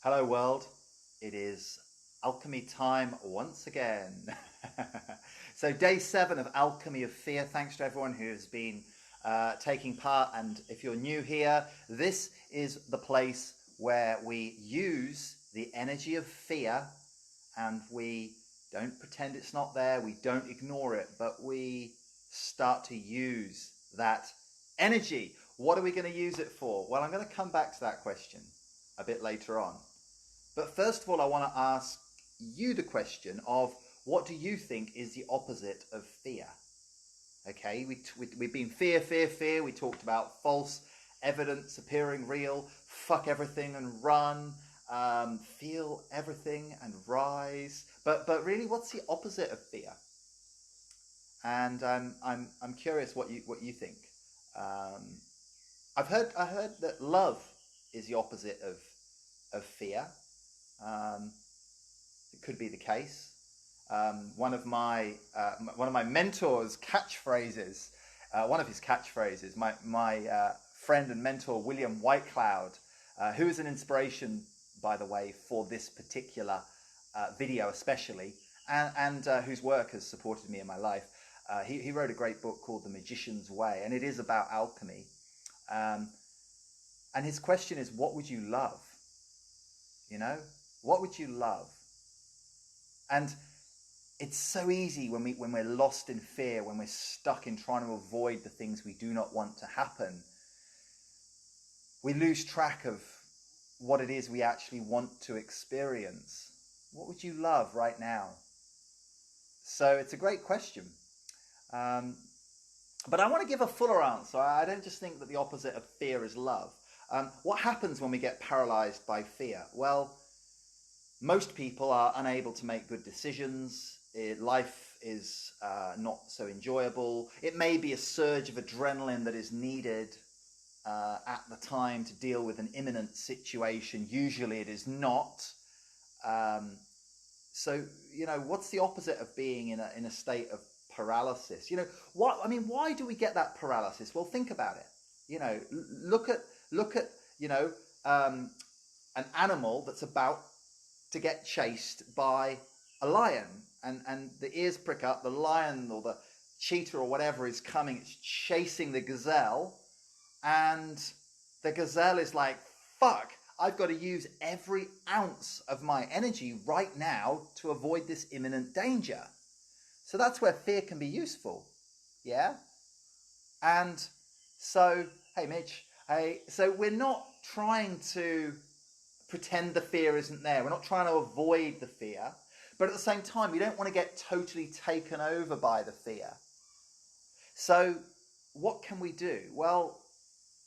Hello world, it is alchemy time once again. So day 7 of Alchemy of Fear. Thanks to everyone who has been taking part, and if you're new here, this is the place where we use the energy of fear and we don't pretend it's not there, we don't ignore it, but we start to use that energy. What are we going to use it for? Well, I'm going to come back to that question a bit later on. But first of all, I want to ask you the question of what do you think is the opposite of fear? Okay, we've been fear, fear, fear. We talked about false evidence appearing real, fuck everything and run, feel everything and rise. But really, what's the opposite of fear? And I'm curious what you think. I heard that love is the opposite of fear. It could be the case. One of my mentors' catchphrases, one of his catchphrases, my friend and mentor William Whitecloud, who is an inspiration, by the way, for this particular video especially, and whose work has supported me in my life. He wrote a great book called The Magician's Way, and it is about alchemy. And his question is, what would you love? You know, what would you love? And it's so easy when we're lost in fear, when we're stuck in trying to avoid the things we do not want to happen. We lose track of what it is we actually want to experience. What would you love right now? So it's a great question. But I want to give a fuller answer. I don't just think that the opposite of fear is love. What happens when we get paralyzed by fear? Well, most people are unable to make good decisions. Life is not so enjoyable. It may be a surge of adrenaline that is needed at the time to deal with an imminent situation. Usually it is not. So, you know, what's the opposite of being in a state of paralysis? You know, why do we get that paralysis? Well, think about it. You know, look at you know, an animal that's about to get chased by a lion, and the ears prick up. The lion or the cheetah or whatever is coming. It's chasing the gazelle, and the gazelle is like, fuck, I've got to use every ounce of my energy right now to avoid this imminent danger. So that's where fear can be useful. Yeah? And so, hey Mitch, so we're not trying to pretend the fear isn't there. We're not trying to avoid the fear. But at the same time, we don't want to get totally taken over by the fear. So what can we do? Well,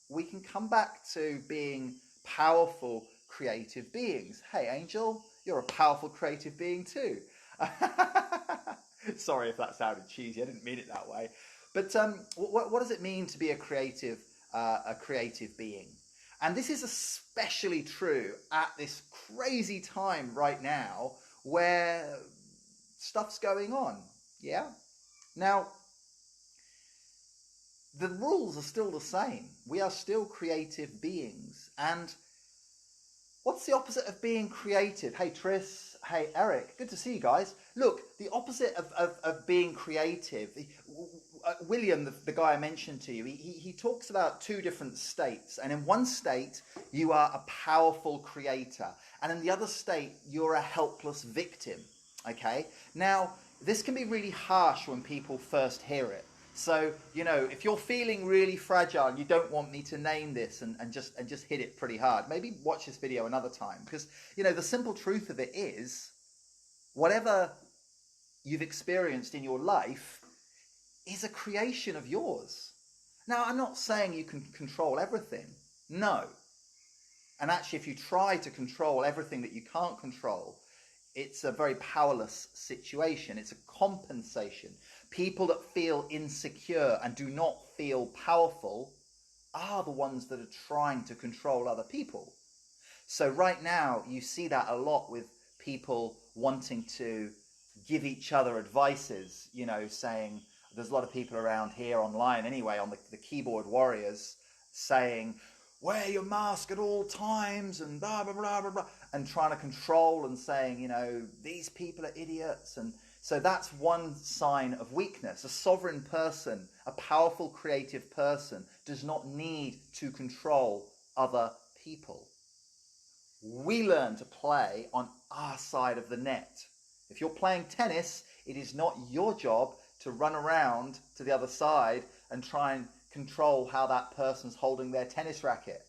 we can come back to being powerful, creative beings. Hey, Angel, you're a powerful, creative being too. Sorry if that sounded cheesy. I didn't mean it that way. But what does it mean to be a creative being? And this is especially true at this crazy time right now where stuff's going on. Yeah? Now, the rules are still the same. We are still creative beings. And what's the opposite of being creative? Hey, Tris. Hey, Eric. Good to see you guys. Look, the opposite of being creative, William, the guy I mentioned to you, he talks about two different states. And in one state, you are a powerful creator. And in the other state, you're a helpless victim. Okay? Now, this can be really harsh when people first hear it. So, you know, if you're feeling really fragile and you don't want me to name this and just hit it pretty hard, maybe watch this video another time. Because, you know, the simple truth of it is, whatever you've experienced in your life is a creation of yours. Now, I'm not saying you can control everything. No. And actually, if you try to control everything that you can't control, it's a very powerless situation. It's a compensation. People that feel insecure and do not feel powerful are the ones that are trying to control other people. So right now, you see that a lot with people wanting to give each other advices, you know, saying, there's a lot of people around here online anyway, on the keyboard warriors, saying, wear your mask at all times and blah, blah, blah, blah, blah, and trying to control and saying, you know, these people are idiots. And so that's one sign of weakness. A sovereign person, a powerful creative person, does not need to control other people. We learn to play on our side of the net. If you're playing tennis, it is not your job to run around to the other side and try and control how that person's holding their tennis racket.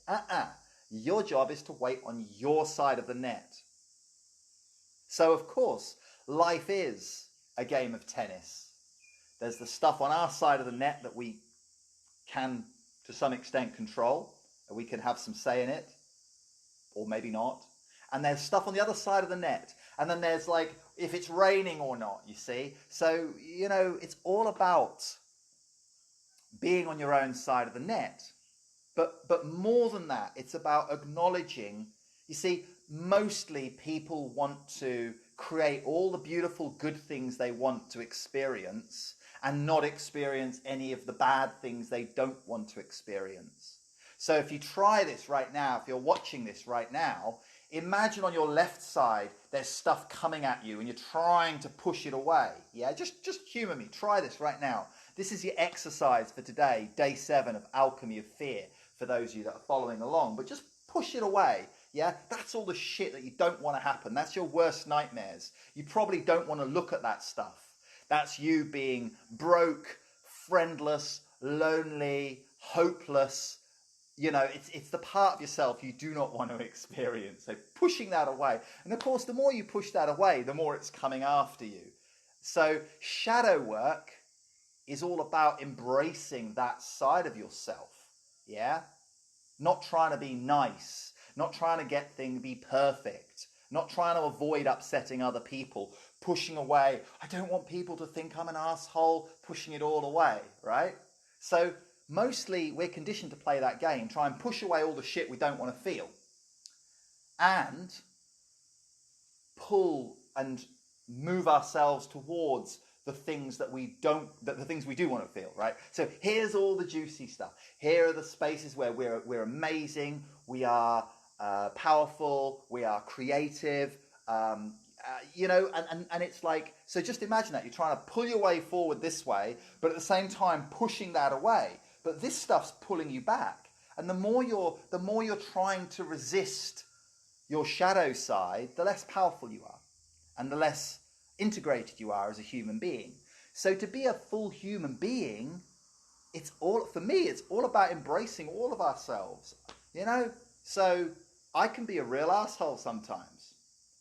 Your job is to wait on your side of the net. So, of course, life is a game of tennis. There's the stuff on our side of the net that we can, to some extent, control. We can have some say in it, or maybe not. And there's stuff on the other side of the net. And then there's like, if it's raining or not, you see. So, you know, it's all about being on your own side of the net. But more than that, it's about acknowledging, you see, mostly people want to create all the beautiful good things they want to experience and not experience any of the bad things they don't want to experience. So if you try this right now, if you're watching this right now, imagine on your left side there's stuff coming at you and you're trying to push it away. Yeah, just humor me. Try this right now. This is your exercise for today, day 7 of Alchemy of Fear, for those of you that are following along. But just push it away. Yeah, that's all the shit that you don't want to happen. That's your worst nightmares. You probably don't want to look at that stuff. That's you being broke, friendless, lonely, hopeless. You know, it's the part of yourself you do not want to experience. So pushing that away. And of course, the more you push that away, the more it's coming after you. So shadow work is all about embracing that side of yourself. Yeah? Not trying to be nice. Not trying to get things be perfect. Not trying to avoid upsetting other people. Pushing away. I don't want people to think I'm an asshole. Pushing it all away, right? So mostly we're conditioned to play that game. Try and push away all the shit we don't want to feel. And pull and move ourselves towards the things that we don't, the things we do want to feel, right? So here's all the juicy stuff. Here are the spaces where we're amazing, we are powerful, we are creative, you know, and it's like, so just imagine that you're trying to pull your way forward this way, but at the same time pushing that away. But this stuff's pulling you back, and the more you're trying to resist your shadow side, the less powerful you are, and the less integrated you are as a human being. So to be a full human being, it's all about embracing all of ourselves, you know. So I can be a real asshole sometimes.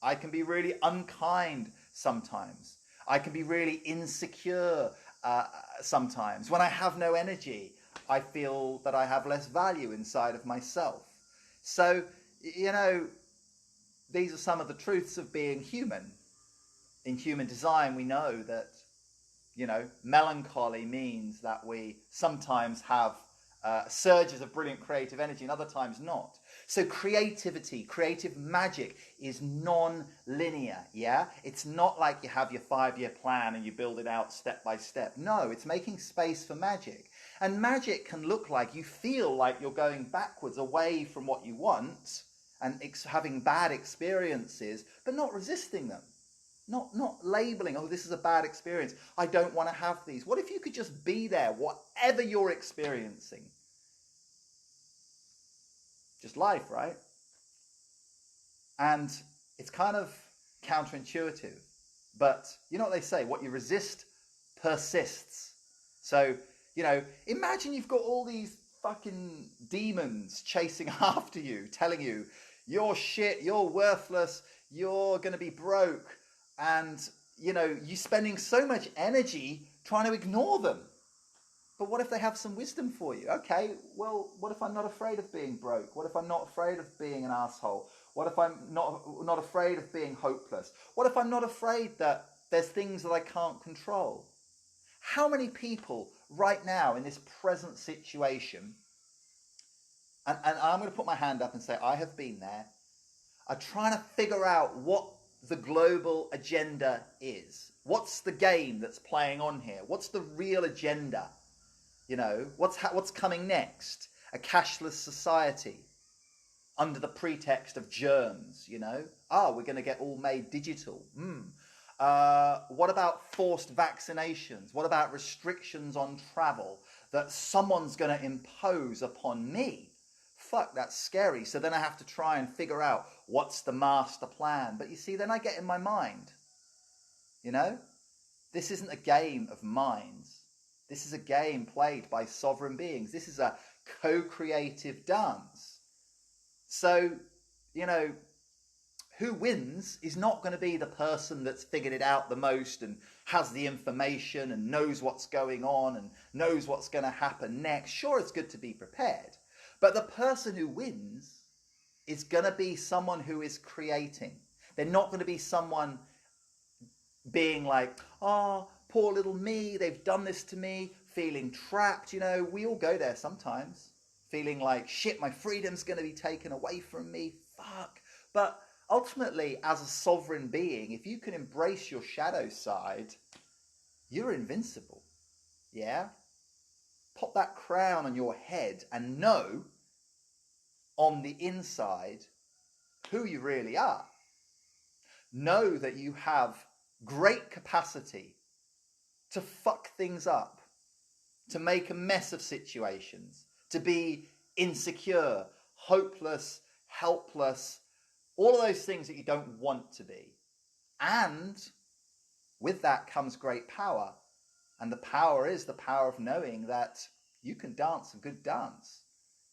I can be really unkind sometimes. I can be really insecure sometimes. When I have no energy, I feel that I have less value inside of myself. So, you know, these are some of the truths of being human. In human design, we know that, you know, melancholy means that we sometimes have surges of brilliant creative energy and other times not. So creativity, creative magic is non-linear, yeah? It's not like you have your 5-year plan and you build it out step by step. No, it's making space for magic. And magic can look like you feel like you're going backwards away from what you want and having bad experiences, but not resisting them. Not labeling, oh, this is a bad experience. I don't want to have these. What if you could just be there, whatever you're experiencing? Just life, right? And it's kind of counterintuitive. But you know what they say, what you resist persists. So, you know, imagine you've got all these fucking demons chasing after you, telling you, you're shit, you're worthless, you're going to be broke. And, you know, you're spending so much energy trying to ignore them. But what if they have some wisdom for you? Okay, well, what if I'm not afraid of being broke? What if I'm not afraid of being an asshole? What if I'm not afraid of being hopeless? What if I'm not afraid that there's things that I can't control? How many people right now in this present situation, and I'm going to put my hand up and say I have been there, are trying to figure out what the global agenda is. What's the game that's playing on here? What's the real agenda? You know, what's coming next? a cashless society under the pretext of germs, you know? Oh, we're going to get all made digital. What about forced vaccinations? What about restrictions on travel that someone's going to impose upon me? Fuck, that's scary. So then I have to try and figure out what's the master plan. But you see, then I get in my mind, you know? This isn't a game of minds. This is a game played by sovereign beings. This is a co-creative dance. So, you know, who wins is not going to be the person that's figured it out the most and has the information and knows what's going on and knows what's going to happen next. Sure, it's good to be prepared. But the person who wins is going to be someone who is creating. They're not going to be someone being like, oh, poor little me, they've done this to me, feeling trapped. You know, we all go there sometimes, feeling like, shit, my freedom's going to be taken away from me. Fuck. But ultimately, as a sovereign being, if you can embrace your shadow side, you're invincible. Yeah? Pop that crown on your head and know on the inside who you really are. Know that you have great capacity to fuck things up, to make a mess of situations, to be insecure, hopeless, helpless, all of those things that you don't want to be. And with that comes great power. And the power is the power of knowing that you can dance a good dance.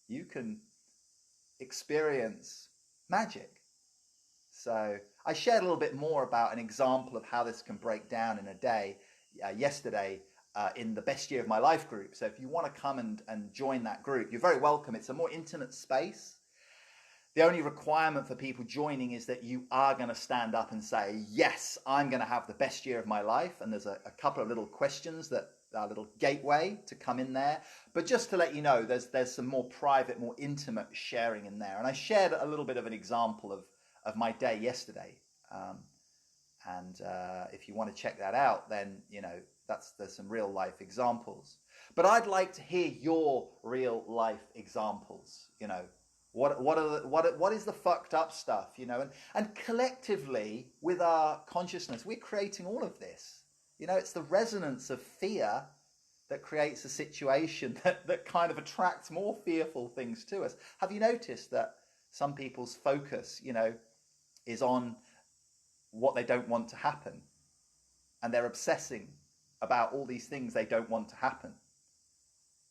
You can experience magic. So I shared a little bit more about an example of how this can break down in a day yesterday in the Best Year of My Life group. So if you want to come and join that group, you're very welcome. It's a more intimate space. The only requirement for people joining is that you are going to stand up and say, yes, I'm going to have the best year of my life. And there's a couple of little questions that are a little gateway to come in there. But just to let you know, there's some more private, more intimate sharing in there. And I shared a little bit of an example of my day yesterday. And if you want to check that out, then, you know, there's some real life examples. But I'd like to hear your real life examples, you know. What is the fucked up stuff, you know? And collectively, with our consciousness, we're creating all of this. You know, it's the resonance of fear that creates a situation that kind of attracts more fearful things to us. Have you noticed that some people's focus, you know, is on what they don't want to happen? And they're obsessing about all these things they don't want to happen.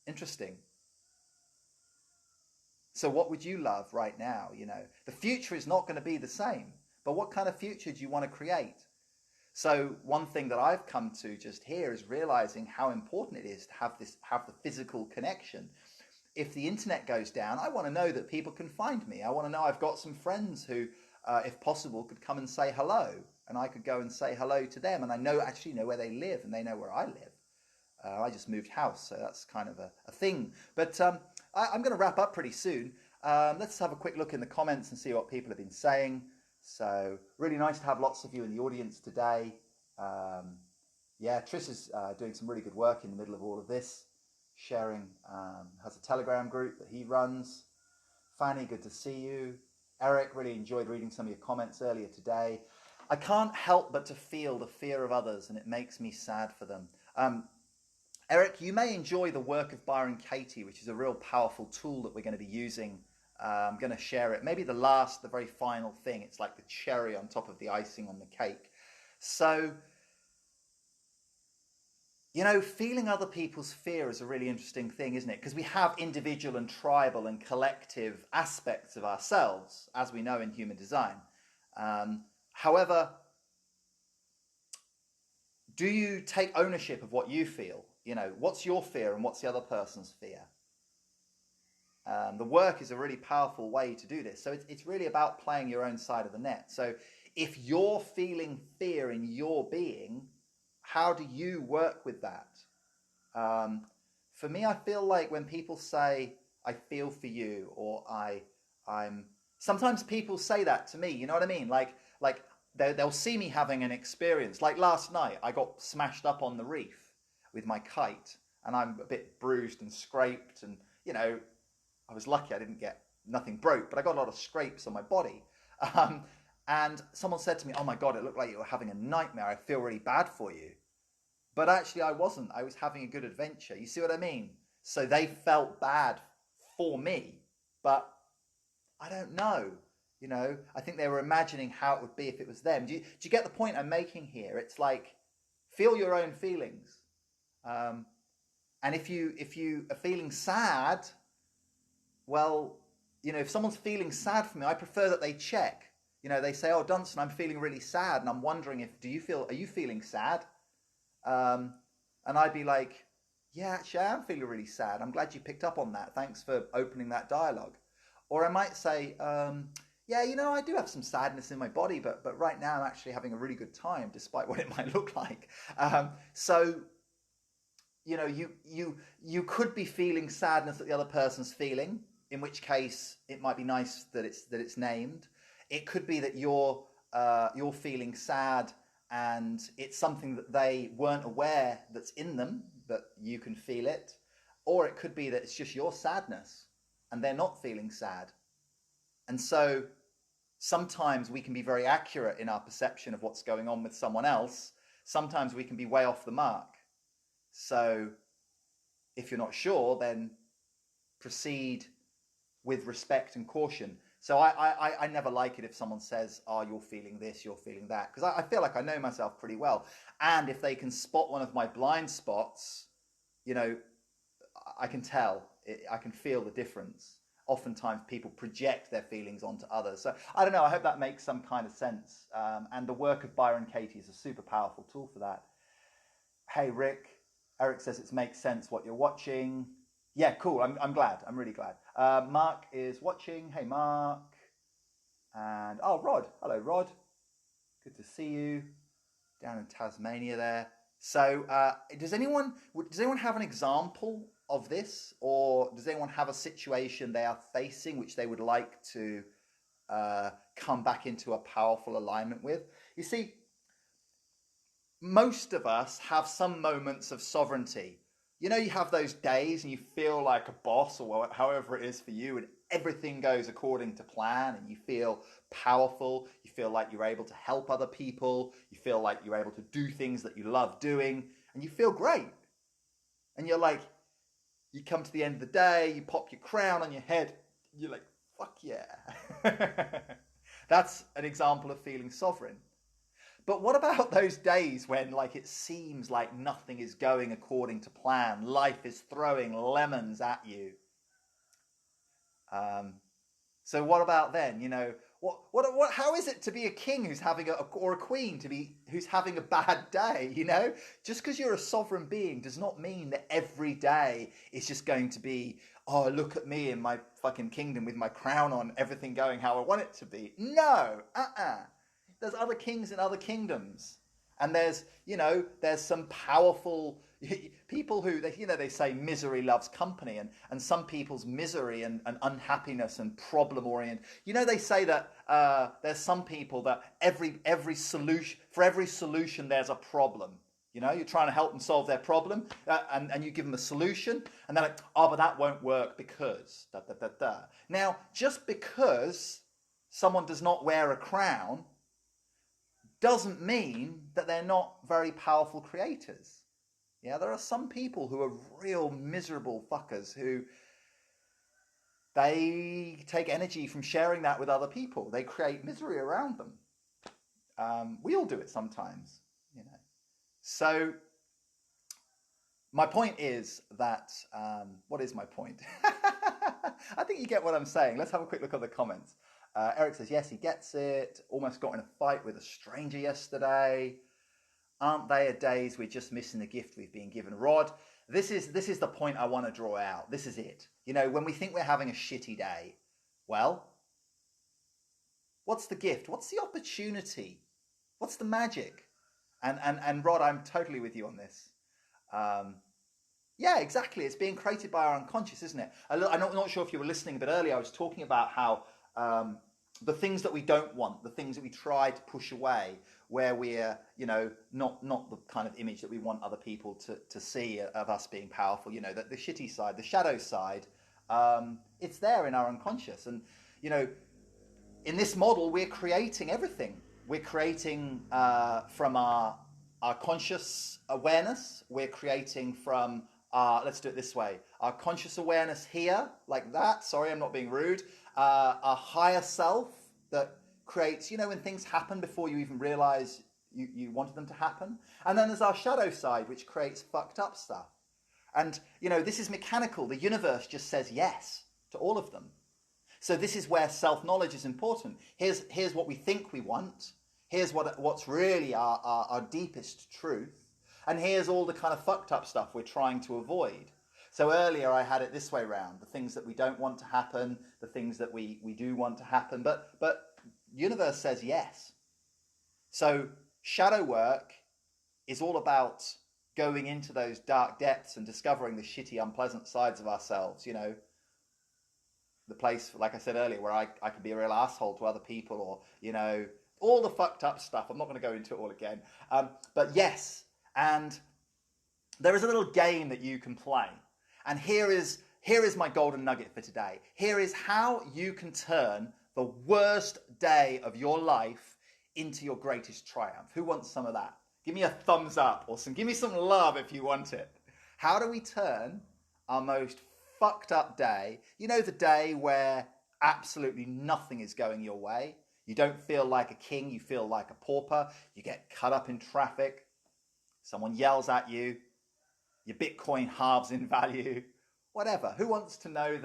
Interesting. So what would you love right now? You know, the future is not going to be the same, but what kind of future do you want to create? So one thing that I've come to just here is realizing how important it is to have the physical connection. If the internet goes down, I want to know that people can find me. I want to know I've got some friends who, if possible, could come and say hello, and I could go and say hello to them, and I actually know where they live, and they know where I live. I just moved house, so that's kind of a thing. But I'm going to wrap up pretty soon. Let's have a quick look in the comments and see what people have been saying. So really nice to have lots of you in the audience today. Yeah, Tris is doing some really good work in the middle of all of this. Sharing, has a Telegram group that he runs. Fanny, good to see you. Eric, really enjoyed reading some of your comments earlier today. I can't help but to feel the fear of others, and it makes me sad for them. Eric, you may enjoy the work of Byron Katie, which is a real powerful tool that we're going to be using. I'm going to share it. Maybe the very final thing. It's like the cherry on top of the icing on the cake. So, you know, feeling other people's fear is a really interesting thing, isn't it? Because we have individual and tribal and collective aspects of ourselves, as we know in human design. However, do you take ownership of what you feel? You know, what's your fear and what's the other person's fear? The work is a really powerful way to do this. So it's really about playing your own side of the net. So if you're feeling fear in your being, how do you work with that? For me, I feel like when people say, I feel for you, or I'm... Sometimes people say that to me, you know what I mean? Like they'll see me having an experience. Like last night, I got smashed up on the reef with my kite, and I'm a bit bruised and scraped, and, you know, I was lucky I didn't get nothing broke, but I got a lot of scrapes on my body. Um, and someone said to me, "Oh my God, it looked like you were having a nightmare. I feel really bad for you." But actually, I wasn't. I was having a good adventure. You see what I mean? So they felt bad for me, but I don't know. I think they were imagining how it would be if it was them. Do you get the point I'm making here? It's like, feel your own feelings. And if you are feeling sad, well, if someone's feeling sad for me, I prefer that they check. They say, "Oh, Dunstan, I'm feeling really sad, and I'm wondering are you feeling sad?" And I'd be like, "Yeah, actually, I am feeling really sad. I'm glad you picked up on that. Thanks for opening that dialogue." Or I might say, "Yeah, I do have some sadness in my body, but right now I'm actually having a really good time, despite what it might look like." So you could be feeling sadness that the other person's feeling, in which case it might be nice that it's named. It could be that you're feeling sad and it's something that they weren't aware that's in them, but you can feel it. Or it could be that it's just your sadness and they're not feeling sad. And so sometimes we can be very accurate in our perception of what's going on with someone else. Sometimes we can be way off the mark. So if you're not sure, then proceed with respect and caution. So I never like it if someone says, "Oh, you're feeling this, you're feeling that," because I feel like I know myself pretty well. And if they can spot one of my blind spots, I can tell, I can feel the difference. Oftentimes people project their feelings onto others. So I don't know, I hope that makes some kind of sense. And the work of Byron Katie is a super powerful tool for that. Hey, Rick. Eric says it makes sense what you're watching. Yeah, cool. I'm glad. I'm really glad. Mark is watching. Hey, Mark. And Rod. Hello, Rod. Good to see you down in Tasmania there. So, does anyone have an example of this, or does anyone have a situation they are facing which they would like to come back into a powerful alignment with? You see, most of us have some moments of sovereignty. You have those days and you feel like a boss, or however it is for you, and everything goes according to plan and you feel powerful. You feel like you're able to help other people. You feel like you're able to do things that you love doing and you feel great. And you're like, you come to the end of the day, you pop your crown on your head. You're like, fuck yeah. That's an example of feeling sovereign. But what about those days when it seems like nothing is going according to plan? Life is throwing lemons at you. So what about then? How is it to be a king who's having or a queen who's having a bad day? Just because you're a sovereign being does not mean that every day is just going to be, "Oh, look at me in my fucking kingdom with my crown on, everything going how I want it to be." No, There's other kings in other kingdoms. And there's some powerful people who, they say misery loves company. And some people's misery and unhappiness and problem oriented. They say that there's some people that every solution there's a problem. You're trying to help them solve their problem, and you give them a solution, and they're like, "Oh, but that won't work because da da da da." Now, just because someone does not wear a crown doesn't mean that they're not very powerful creators. Yeah, there are some people who are real miserable fuckers who they take energy from sharing that with other people. They create misery around them. We all do it sometimes, So my point is that, what is my point? I think you get what I'm saying. Let's have a quick look at the comments. Eric says, yes, he gets it. Almost got in a fight with a stranger yesterday. Aren't they a days we're just missing the gift we've been given? Rod, this is the point I want to draw out. This is it. When we think we're having a shitty day, well, what's the gift? What's the opportunity? What's the magic? And Rod, I'm totally with you on this. Yeah, exactly. It's being created by our unconscious, isn't it? I'm not sure if you were listening, but earlier I was talking about how the things that we don't want, the things that we try to push away, where we're, not the kind of image that we want other people to see of us being powerful, the shitty side, the shadow side, It's there in our unconscious. And, you know, in this model, we're creating everything. We're creating from our conscious awareness. We're creating from let's do it this way. Our conscious awareness here, like that. Sorry, I'm not being rude. Our higher self that creates, you know, when things happen before you even realize you wanted them to happen. And then there's our shadow side, which creates fucked up stuff. And, you know, this is mechanical. The universe just says yes to all of them. So this is where self-knowledge is important. Here's what we think we want. Here's what's really our deepest truth. And here's all the kind of fucked up stuff we're trying to avoid. So earlier I had it this way round. The things that we don't want to happen, the things that we do want to happen. But universe says yes. So shadow work is all about going into those dark depths and discovering the shitty, unpleasant sides of ourselves, you know. The place, like I said earlier, where I could be a real asshole to other people, or, you know, all the fucked up stuff. I'm not going to go into it all again. But yes, and there is a little game that you can play. And here is my golden nugget for today. Here is how you can turn the worst day of your life into your greatest triumph. Who wants some of that? Give me a thumbs up, or give me some love if you want it. How do we turn our most fucked up day, you know, the day where absolutely nothing is going your way? You don't feel like a king, you feel like a pauper, you get cut up in traffic, someone yells at you, your Bitcoin halves in value, whatever. Who wants to know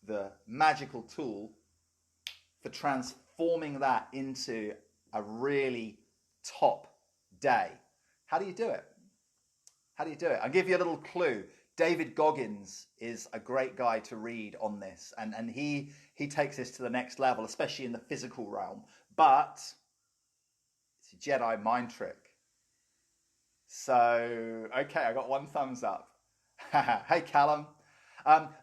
the magical tool for transforming that into a really top day? How do you do it? How do you do it? I'll give you a little clue. David Goggins is a great guy to read on this, and he takes this to the next level, especially in the physical realm. But it's a Jedi mind trick. So, okay, I got one thumbs up. Hey, Callum.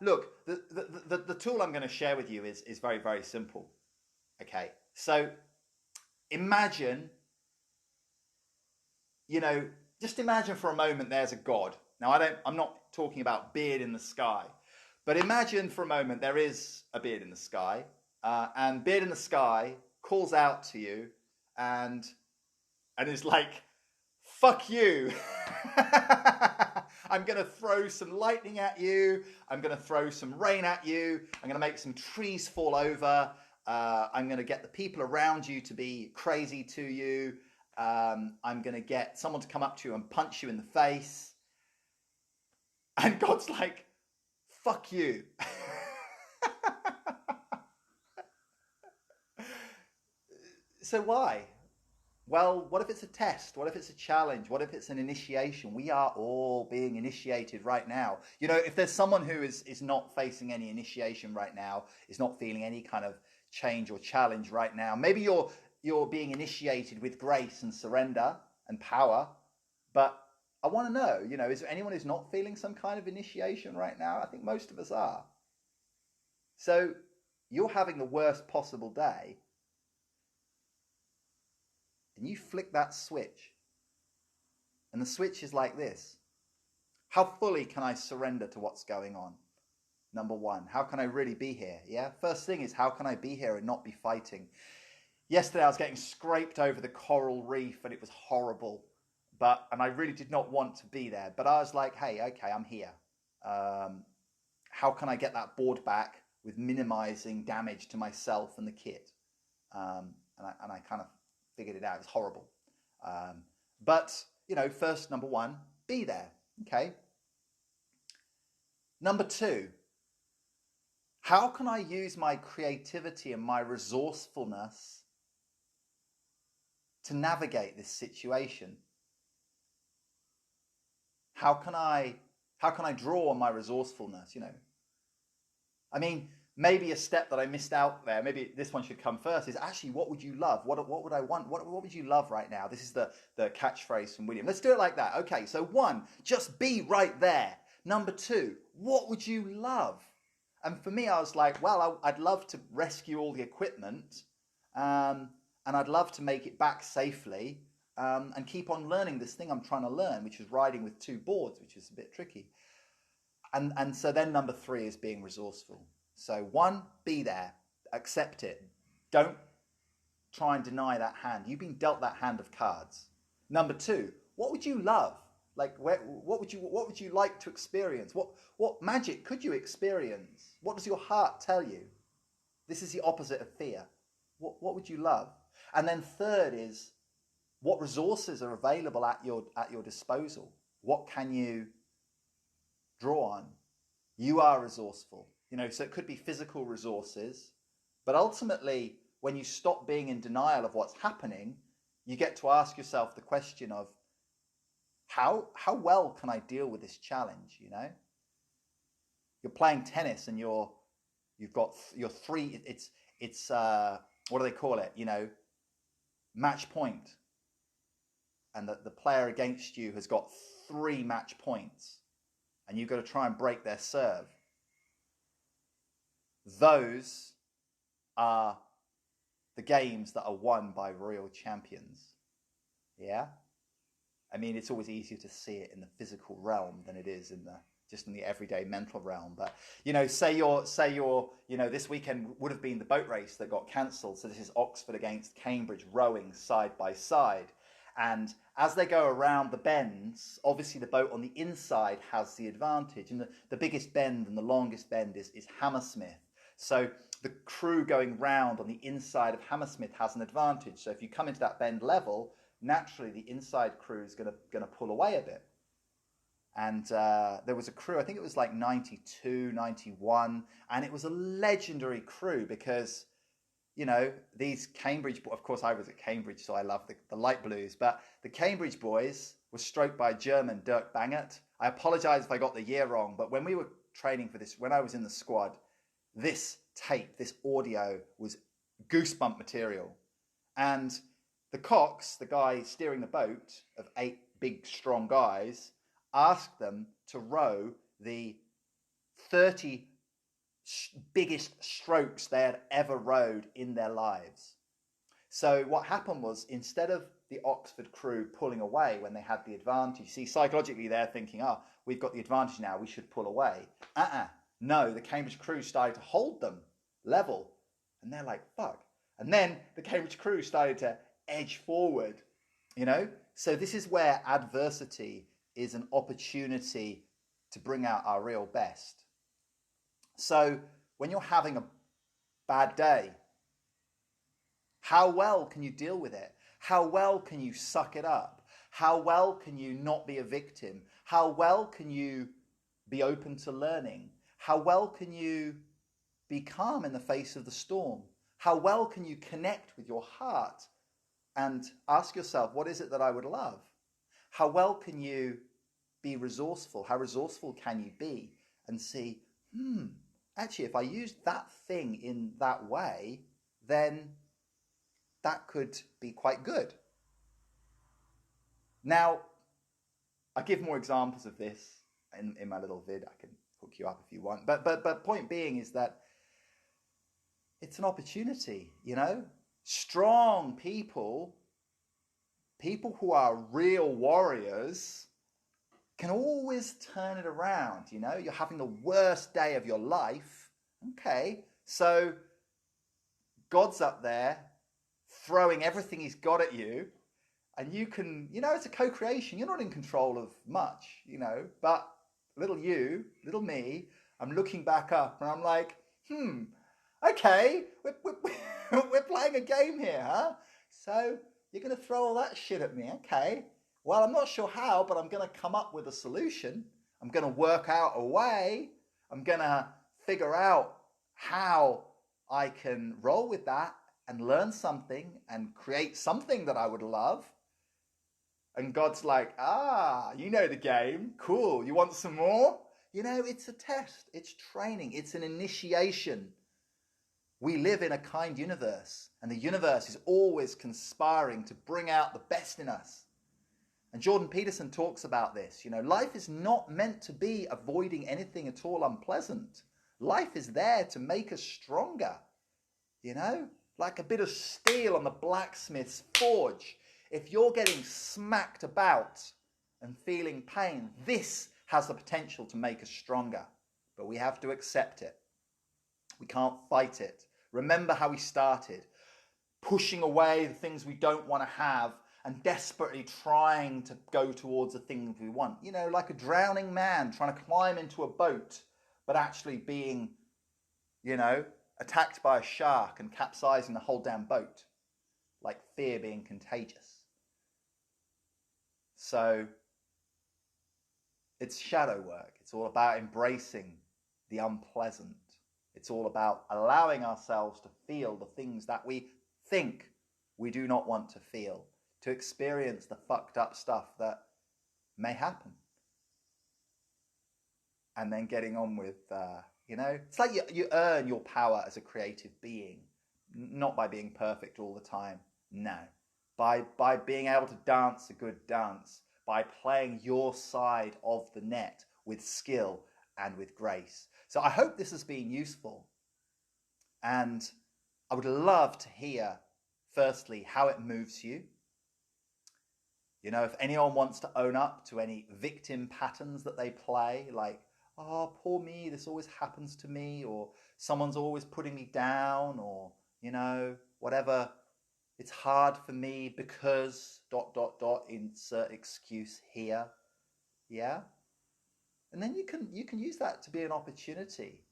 Look, the tool I'm going to share with you is very, very simple. Okay, so imagine, you know, just imagine for a moment there's a God. Now, I'm not talking about beard in the sky, but imagine for a moment there is a beard in the sky, and beard in the sky calls out to you and is like, fuck you. I'm going to throw some lightning at you. I'm going to throw some rain at you. I'm going to make some trees fall over. I'm going to get the people around you to be crazy to you. I'm going to get someone to come up to you and punch you in the face. And God's like, fuck you. So why? Well, what if it's a test? What if it's a challenge? What if it's an initiation? We are all being initiated right now. You know, if there's someone who is not facing any initiation right now, is not feeling any kind of change or challenge right now, maybe you're being initiated with grace and surrender and power, but I want to know, you know, is there anyone who's not feeling some kind of initiation right now? I think most of us are. So you're having the worst possible day, and you flick that switch. And the switch is like this. How fully can I surrender to what's going on? Number one, how can I really be here? Yeah. First thing is, how can I be here and not be fighting? Yesterday I was getting scraped over the coral reef and it was horrible. And I really did not want to be there. But I was like, hey, okay, I'm here. How can I get that board back with minimizing damage to myself and the kit? And I kind of figured it out. It was horrible. But, you know, first, number one, be there. Okay. Number two, how can I use my creativity and my resourcefulness to navigate this situation? How can I draw on my resourcefulness, you know? I mean, maybe a step that I missed out there, maybe this one should come first, is actually, what would you love? What would I want? What would you love right now? This is the catchphrase from William. Let's do it like that. Okay, so one, just be right there. Number two, what would you love? And for me, I was like, well, I'd love to rescue all the equipment, and I'd love to make it back safely, and keep on learning this thing I'm trying to learn, which is riding with two boards, which is a bit tricky. And so then number 3 is being resourceful. So 1, be there, accept it. Don't try and deny that hand. You've been dealt that hand of cards. Number 2, what would you love? Like, what would you like to experience? What magic could you experience? What does your heart tell you? This is the opposite of fear. What would you love? And then 3rd is, what resources are available at your disposal? What can you draw on? You are resourceful. So it could be physical resources, but ultimately, when you stop being in denial of what's happening, you get to ask yourself the question of, how well can I deal with this challenge? You're playing tennis and you've got your 3. It's what do they call it? Match point, and the player against you has got 3 match points, and you've got to try and break their serve. Those are the games that are won by real champions. Yeah? I mean, it's always easier to see it in the physical realm than it is in the everyday mental realm. But, say you're, this weekend would have been the boat race that got cancelled. So this is Oxford against Cambridge rowing side by side. And as they go around the bends, obviously the boat on the inside has the advantage. And the biggest bend and the longest bend is Hammersmith. So the crew going round on the inside of Hammersmith has an advantage. So if you come into that bend level, naturally the inside crew is going to pull away a bit. And there was a crew, I think it was like 92, 91, and it was a legendary crew because, these Cambridge, of course I was at Cambridge, so I love the light blues, but the Cambridge boys were stroked by a German, Dirk Bangert. I apologise if I got the year wrong, but when we were training for this, when I was in the squad, this tape, this audio was goosebump material. And the Cox, the guy steering the boat of 8 big, strong guys, asked them to row the 30 biggest strokes they had ever rowed in their lives. So what happened was, instead of the Oxford crew pulling away when they had the advantage, see, psychologically they're thinking, we've got the advantage now, we should pull away. No, the Cambridge crew started to hold them level, and they're like, fuck. And then the Cambridge crew started to edge forward, So this is where adversity is an opportunity to bring out our real best. So when you're having a bad day, how well can you deal with it? How well can you suck it up? How well can you not be a victim? How well can you be open to learning? How well can you be calm in the face of the storm? How well can you connect with your heart and ask yourself, what is it that I would love? How well can you be resourceful? How resourceful can you be? And see, actually, if I use that thing in that way, then that could be quite good. Now, I give more examples of this in my little vid. I can hook you up if you want. But point being is that it's an opportunity, Strong people who are real warriors, can always turn it around, You're having the worst day of your life. Okay, so God's up there throwing everything he's got at you, and you can, it's a co-creation. You're not in control of much, but little you, little me, I'm looking back up and I'm like, okay, we're playing a game here, huh? So you're going to throw all that shit at me, okay? Well, I'm not sure how, but I'm going to come up with a solution. I'm going to work out a way. I'm going to figure out how I can roll with that and learn something and create something that I would love. And God's like, you know the game. Cool. You want some more? It's a test. It's training. It's an initiation. We live in a kind universe, and the universe is always conspiring to bring out the best in us. And Jordan Peterson talks about this. Life is not meant to be avoiding anything at all unpleasant. Life is there to make us stronger. Like a bit of steel on the blacksmith's forge. If you're getting smacked about and feeling pain, this has the potential to make us stronger, but we have to accept it. We can't fight it. Remember how we started, pushing away the things we don't want to have and desperately trying to go towards the things we want. You know, like a drowning man trying to climb into a boat, but actually being, you know, attacked by a shark and capsizing the whole damn boat. Like fear being contagious. So it's shadow work. It's all about embracing the unpleasant. It's all about allowing ourselves to feel the things that we think we do not want to feel, to experience the fucked up stuff that may happen. And then getting on with, you know, it's like you earn your power as a creative being, not by being perfect all the time. No. By being able to dance a good dance, by playing your side of the net with skill and with grace. So I hope this has been useful. And I would love to hear, firstly, how it moves you. You know, if anyone wants to own up to any victim patterns that they play, like, oh, poor me, this always happens to me, or someone's always putting me down, or, you know, whatever, it's hard for me because ... insert excuse here. Yeah? And then you can use that to be an opportunity.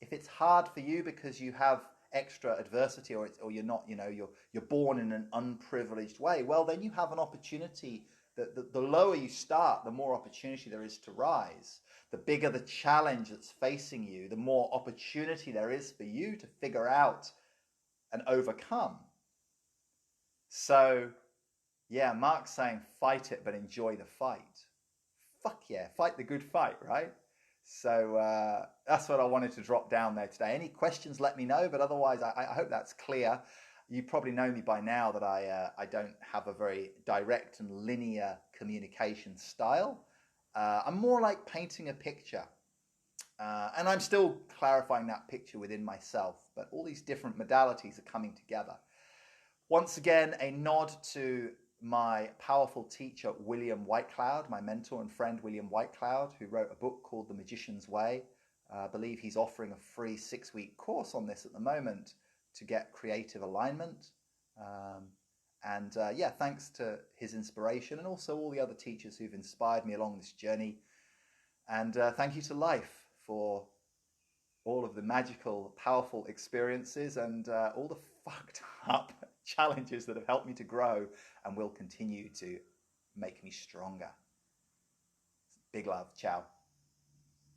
If it's hard for you because you have extra adversity, or you're not, you know, you're born in an unprivileged way, well, then you have an opportunity. The lower you start, the more opportunity there is to rise. The bigger the challenge that's facing you, the more opportunity there is for you to figure out and overcome. So, yeah, Mark's saying fight it, but enjoy the fight. Fuck yeah, fight the good fight, right? So that's what I wanted to drop down there today. Any questions, let me know, but otherwise I hope that's clear. You probably know me by now that I don't have a very direct and linear communication style. I'm more like painting a picture. And I'm still clarifying that picture within myself, but all these different modalities are coming together. Once again, a nod to my powerful teacher, William Whitecloud, my mentor and friend, William Whitecloud, who wrote a book called The Magician's Way. I believe he's offering a free 6-week course on this at the moment to get creative alignment. Yeah, thanks to his inspiration and also all the other teachers who've inspired me along this journey. And thank you to life for all of the magical, powerful experiences and all the fucked up challenges that have helped me to grow and will continue to make me stronger. Big love. Ciao.